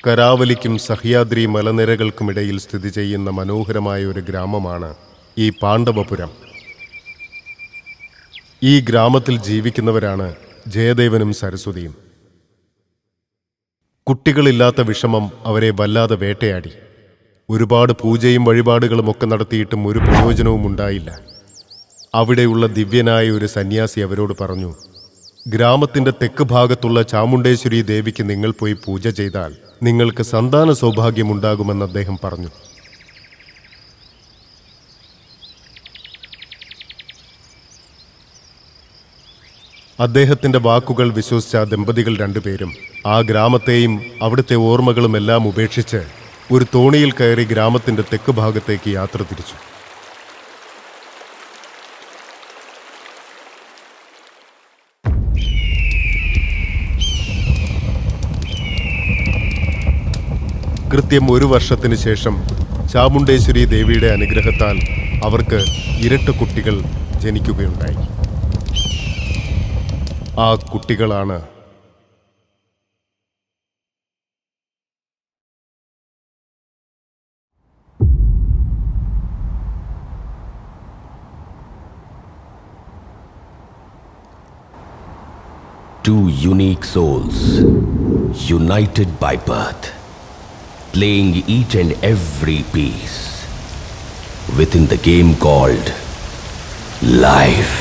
കരാവലിക്കും സഹ്യാദ്രി മലനിരകൾക്കുമിടയിൽ സ്ഥിതി ചെയ്യുന്ന മനോഹരമായ ഒരു ഗ്രാമമാണ് ഈ പാണ്ഡവപുരം. ഈ ഗ്രാമത്തിൽ ജീവിക്കുന്നവരാണ് ജയദേവനും സരസ്വതിയും. കുട്ടികളില്ലാത്ത വിഷമം അവരെ വല്ലാതെ വേട്ടയാടി. ഒരുപാട് പൂജയും വഴിപാടുകളും ഒക്കെ നടത്തിയിട്ടും ഒരു പ്രയോജനവും ഉണ്ടായില്ല. അവിടെയുള്ള ദിവ്യനായ ഒരു സന്യാസി അവരോട് പറഞ്ഞു, ഗ്രാമത്തിൻ്റെ തെക്ക് ഭാഗത്തുള്ള ചാമുണ്ടേശ്വരി ദേവിക്ക് നിങ്ങൾ പോയി പൂജ ചെയ്താൽ നിങ്ങൾക്ക് സന്താന സൗഭാഗ്യമുണ്ടാകുമെന്ന് അദ്ദേഹം പറഞ്ഞു. അദ്ദേഹത്തിൻ്റെ വാക്കുകൾ വിശ്വസിച്ച ദമ്പതികൾ രണ്ടുപേരും ആ ഗ്രാമത്തെയും അവിടുത്തെ ഓർമ്മകളും എല്ലാം ഉപേക്ഷിച്ച് ഒരു തോണിയിൽ കയറി ഗ്രാമത്തിൻ്റെ തെക്ക് ഭാഗത്തേക്ക് യാത്ര തിരിച്ചു. കൃത്യം 1 വർഷത്തിന് ശേഷം ചാമുണ്ടേശ്വരി ദേവിയുടെ അനുഗ്രഹത്താൽ അവർക്ക് ഇരട്ട കുട്ടികൾ ജനിക്കുകയുണ്ടായി. ആ കുട്ടികളാണ് two unique souls, united by birth, playing each and every piece within the game called life.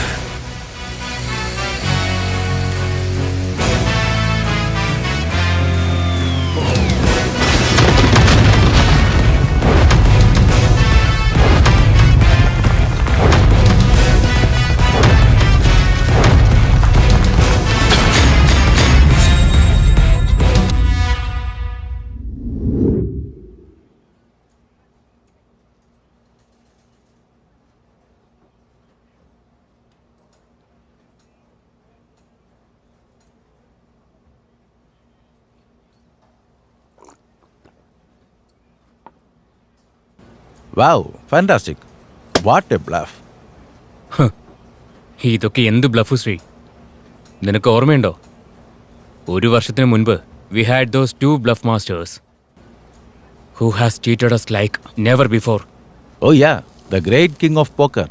Wow, fantastic. What a bluff. ഇതൊക്കെ എന്ത് ബ്ലഫ് ശ്രീ? നിനക്ക് ഓർമ്മയുണ്ടോ? 1 വർഷത്തിന് മുൻപ് we had those 2 bluff masters who has cheated us like never before. Oh yeah, the great king of poker.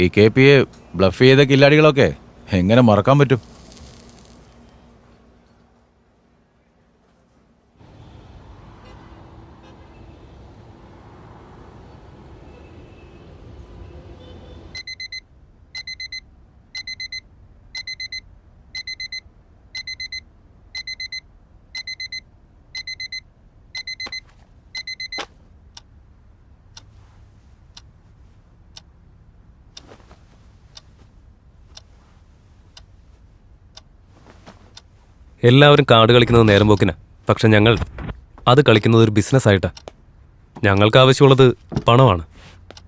ഈ KPയെ bluff ചെയ്ത കില്ലാടികളൊക്കെ എങ്ങനെ മറക്കാൻ പറ്റും? എല്ലാവരും കാർഡ് കളിക്കുന്നത് നേരം പോക്കിന്, പക്ഷെ ഞങ്ങൾ അത് കളിക്കുന്നത് ഒരു ബിസിനസ്സായിട്ടാണ്. ഞങ്ങൾക്ക് ആവശ്യമുള്ളത് പണമാണ്.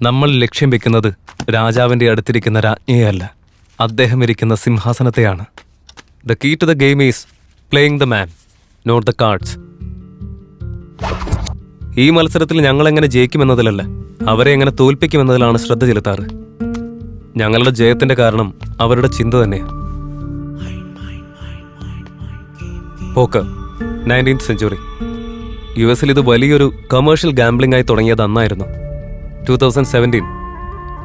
നമ്മൾ ലക്ഷ്യം വെക്കുന്നത് രാജാവിൻ്റെ അടുത്തിരിക്കുന്ന രാജ്ഞിയല്ല, അദ്ദേഹം ഇരിക്കുന്ന സിംഹാസനത്തെയാണ്. The key to the game is playing the man, not the cards. ഈ മത്സരത്തിൽ ഞങ്ങളെങ്ങനെ ജയിക്കുമെന്നതിലല്ല, അവരെ എങ്ങനെ തോൽപ്പിക്കുമെന്നതിലാണ് ശ്രദ്ധ ചെലുത്താറ്. ഞങ്ങളുടെ ജയത്തിൻ്റെ കാരണം അവരുടെ ചിന്ത തന്നെയാണ്. Pokker 19th century. US ഇത് വലിയൊരു കമേഴ്ഷ്യൽ ഗാംബ്ലിംഗ് ആയി തുടങ്ങിയത് അന്നായിരുന്നു. 2017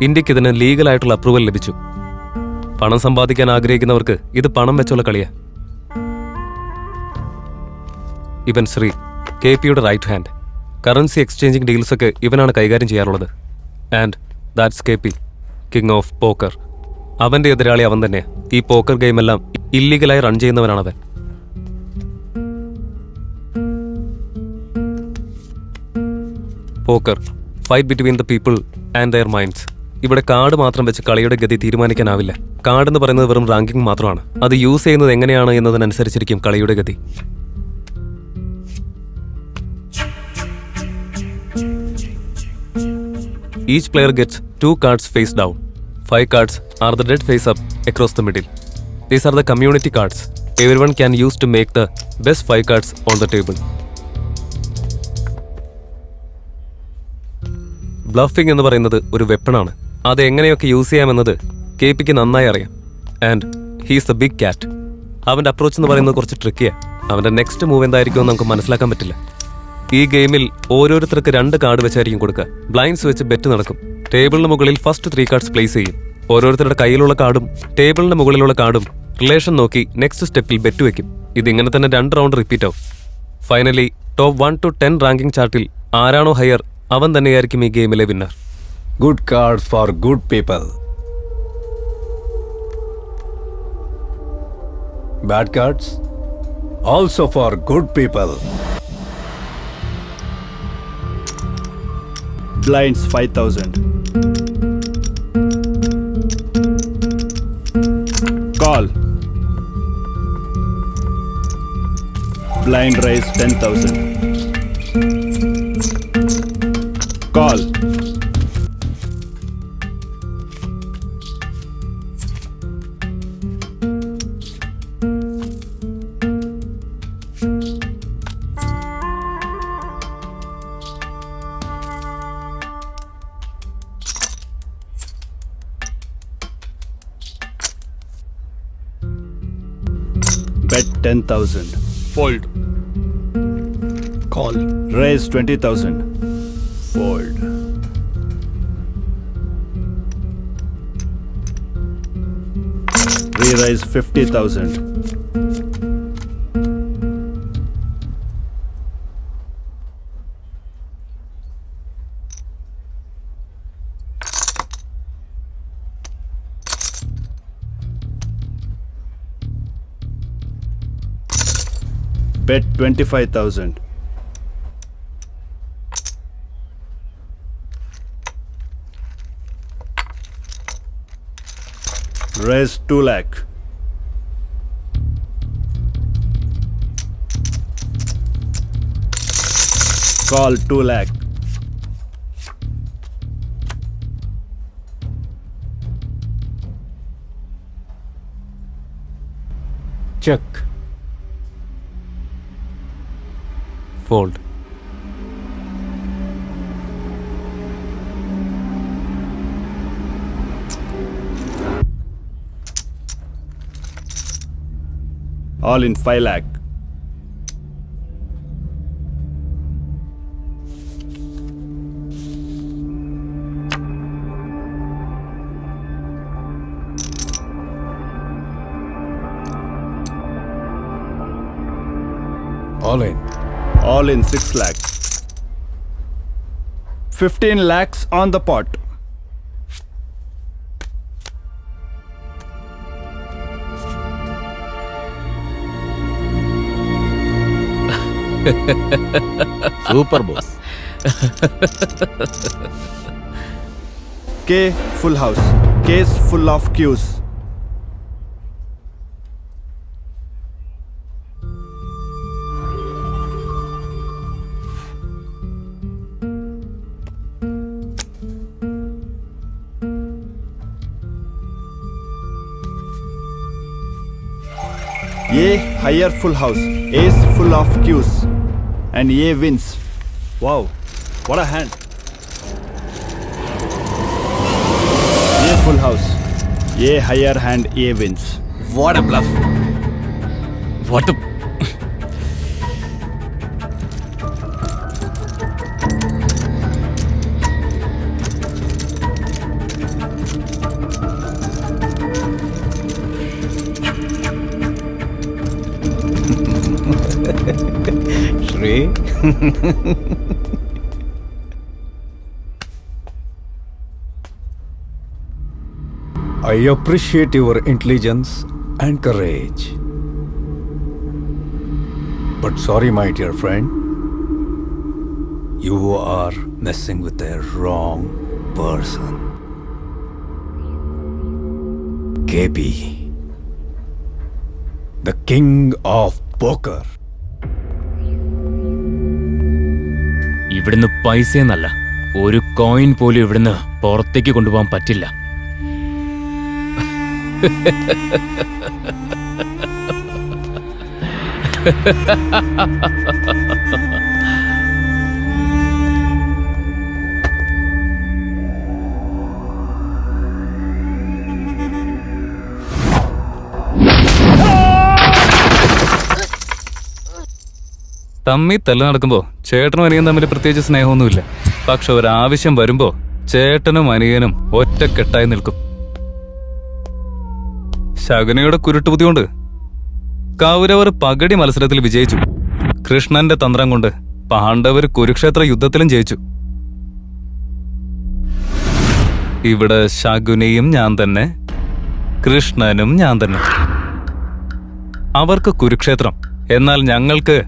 ഇന്ത്യക്ക് ഇതിന് ലീഗലായിട്ടുള്ള അപ്രൂവൽ ലഭിച്ചു. പണം സമ്പാദിക്കാൻ ആഗ്രഹിക്കുന്നവർക്ക് ഇത് പണം വെച്ചുള്ള കളിയാ. ഇവൻ ശ്രീ, KPയുടെ റൈറ്റ് ഹാൻഡ്. കറൻസി എക്സ്ചേഞ്ചിങ് ഡീൽസൊക്കെ ഇവനാണ് കൈകാര്യം ചെയ്യാറുള്ളത്. And that's KP, king of poker. അവൻ്റെ എതിരാളി അവൻ തന്നെ. ഈ പോക്കർ ഗെയിമെല്ലാം ഇല്ലീഗലായി റൺ ചെയ്യുന്നവനാണവൻ. Poker, fight between the people and their minds. ഇവിടെ കാർഡ് മാത്രം വെച്ച് കളിയുടെ ഗതി തീരുമാനിക്കാനാവില്ല. കാർഡ് എന്ന് പറയുന്നത് വെറും റാങ്കിങ് മാത്രമാണ്. അത് യൂസ് ചെയ്യുന്നത് എങ്ങനെയാണ് എന്നതിനനുസരിച്ചിരിക്കും കളിയുടെ ഗതി. Each player gets 2 cards face down. 5 cards are the dead face up across the middle. These are the community cards everyone can use to make the best 5 cards on the table. Bluffing എന്ന് പറയുന്നത് ഒരു വെപ്പണാണ്. അത് എങ്ങനെയൊക്കെ use ചെയ്യാമെന്നത് KPക്ക് നന്നായി അറിയാം. And he's the big cat. അവൻ്റെ approach എന്ന് പറയുന്നത് കുറച്ച് ട്രിക്കിയാണ്. അവന്റെ നെക്സ്റ്റ് മൂവ് എന്തായിരിക്കുമെന്ന് നമുക്ക് മനസ്സിലാക്കാൻ പറ്റില്ല. ഈ ഗെയിമിൽ ഓരോരുത്തർക്ക് 2 കാർഡ് വെച്ചായിരിക്കും കൊടുക്കുക. ബ്ലൈൻഡ്സ് വെച്ച് ബെറ്റ് നടക്കും. ടേബിളിന് മുകളിൽ ഫസ്റ്റ് 3 കാർഡ്സ് പ്ലേസ് ചെയ്യും. ഓരോരുത്തരുടെ കയ്യിലുള്ള കാർഡും ടേബിളിന് മുകളിലുള്ള കാർഡും റിലേഷൻ നോക്കി നെക്സ്റ്റ് സ്റ്റെപ്പിൽ ബെറ്റ് വെക്കും. ഇതിങ്ങനെ തന്നെ 2 റൗണ്ട് റിപ്പീറ്റ് ആവും. ഫൈനലി ടോപ്പ് 1 to 10 റാങ്കിംഗ് ചാർട്ടിൽ ആരാണോ ഹയർ അവൻ തന്നെയായിരിക്കും ഈ ഗെയിമിലെ winner. Good cards for good people. Bad cards also for good people. Blinds 5,000. Call. Blind raise 10,000. Call. Bet 10,000. Fold. Call. Raise 20,000. Fold. Re-raise 50,000. Bet 25,000. Raise 2 lakh. Call 2 lakh. Check. Fold. All in 5 lakh. All in. All in 6 lakh. 15 lakhs on the pot. Super boss. K full house. Case full of Qs. A higher full house. Ace full of Qs. And A wins. Wow, what a hand. A full house. A higher hand. A wins. What a bluff. What the? Shri. I appreciate your intelligence and courage. But sorry, my dear friend. You are messing with the wrong person. KP. The king of poker. ഇവിടുന്ന് പൈസയെന്നല്ല, ഒരു coin പോലും ഇവിടുന്ന് പുറത്തേക്ക് കൊണ്ടുപോകാൻ പറ്റില്ല. തമ്മി തല്ല നടക്കുമ്പോ ചേട്ടനും അനിയനും തമ്മിൽ പ്രത്യേകിച്ച് സ്നേഹമൊന്നുമില്ല. പക്ഷെ ഒരാവശ്യം വരുമ്പോ ചേട്ടനും അനിയനും ഒറ്റക്കെട്ടായി നിൽക്കും. ശകുനിയുടെ കുരുട്ടുബുദ്ധി കൊണ്ട് കൗരവർ പകടി മത്സരത്തിൽ വിജയിച്ചു. കൃഷ്ണന്റെ തന്ത്രം കൊണ്ട് പാണ്ഡവർ കുരുക്ഷേത്ര യുദ്ധത്തിലും ജയിച്ചു. ഇവിടെ ശകുനിയും ഞാൻ തന്നെ, കൃഷ്ണനും ഞാൻ തന്നെ. അവർക്ക് കുരുക്ഷേത്രം, എന്നാൽ ഞങ്ങൾക്ക്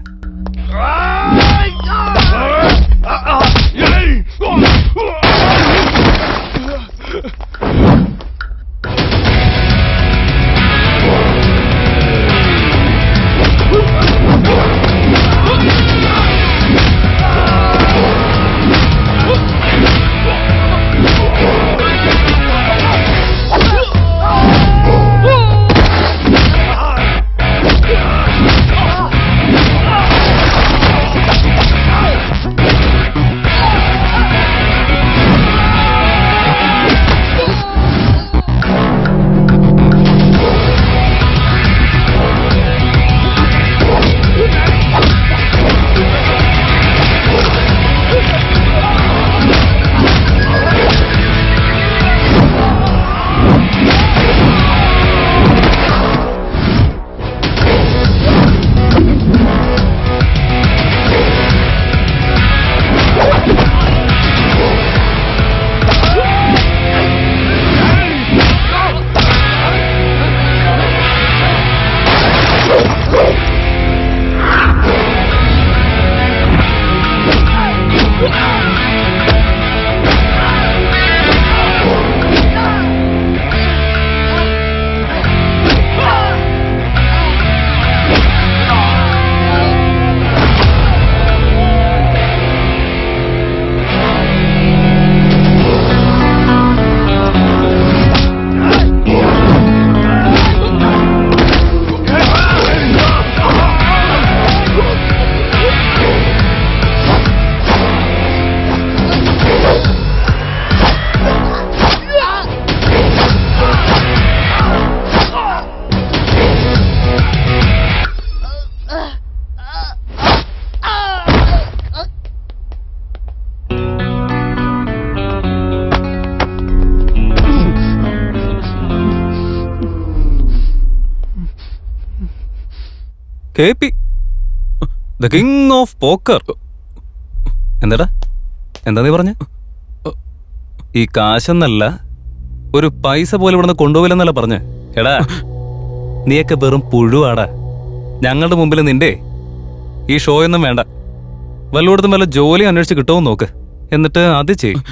KP, the king of poker. എന്താടാ, എന്താ നീ പറഞ്ഞ? ഈ കാശെന്നല്ല, ഒരു പൈസ പോലെ ഇവിടുന്ന് കൊണ്ടുപോകില്ലെന്നല്ല പറഞ്ഞ്. എടാ, നീയൊക്കെ വെറും പുഴുവാടാ. ഞങ്ങളുടെ മുമ്പിൽ നിന്റെ ഈ ഷോ ഒന്നും വേണ്ട. വല്ലയിടത്തും വല്ല ജോലി അന്വേഷിച്ച് കിട്ടുമോ നോക്ക്, എന്നിട്ട് അത് ചെയ്യും.